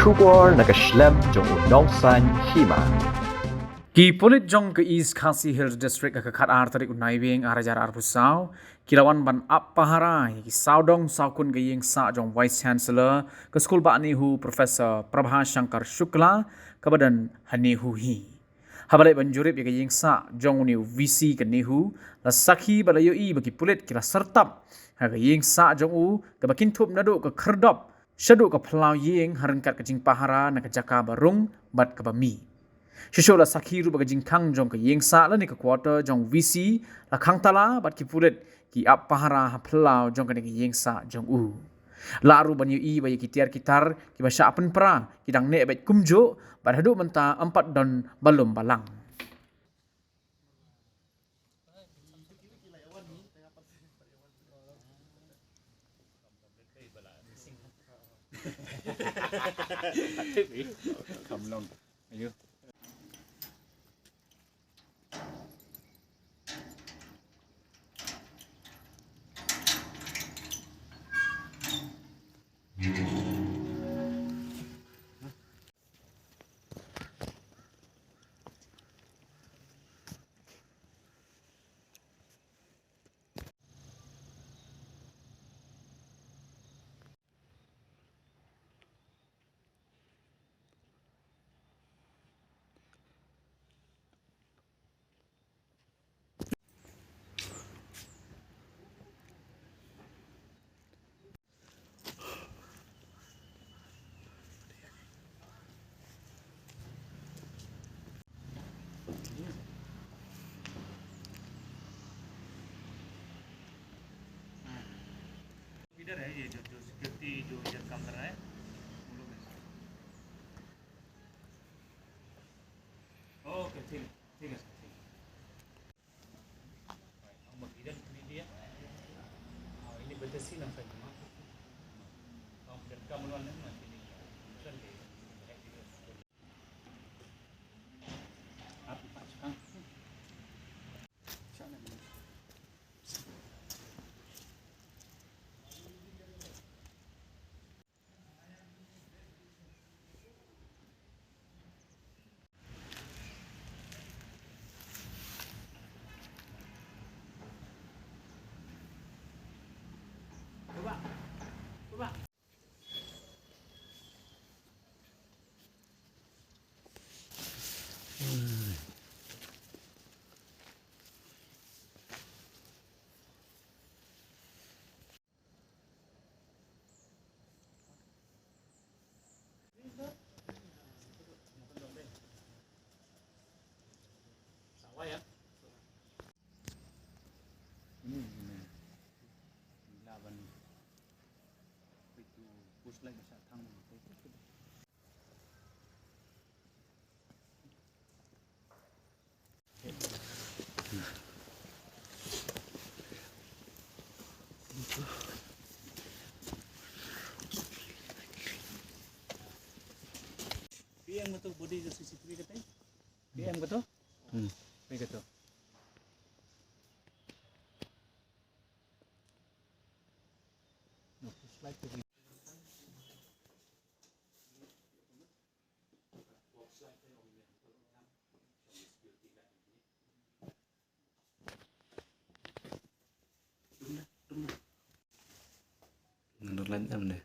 Shubor nakaslem jong unongsan hima. Ki polit jong ke East Khasi Hills District ke khat ar tarik unai wing arajar arbusau kilawan ban ap paharai ki saudong saukun ke yeng sa jong Vice Chancellor ke skul ba ni hu Professor Prabha Shankar Shukla ke badan hani hu hi habalai banjurip ke yeng sa jong ni VC ke ni hu la sakhi balayo i bagi polit kila sertap ha ke yeng sa jong u ke bakin thup nado ke kherdop shadu ke plau yeng harengkat ke jing pahara na ke jaka barung bat ke bami Shishola sakhiru baga jingkang jong ke yengsa la ni ke quarter jong VC la khang tala bat ki pulet ki ap pahara ha plau jong ke yengsa jong u. Laru banyu i bayi ki tiar kitar ki basha apen pra ki dang ne bet kumjo bat hadu menta 4 don balum balang. Come along. Ayo. इधर है ये जो सिक्योरिटी जो इधर काम कर रहा है वो लोग हैं। ओके ठीक है सर ठीक हम इधर नहीं दिया ini batasi lang sa inyo dan kamu naman naman ini Sunday apa pasukan coba sawah ya Ini laban itu push lagi sa thang PM betul body जो CCTV katanya PM betul begitu. No, push like to Menurut lain deh.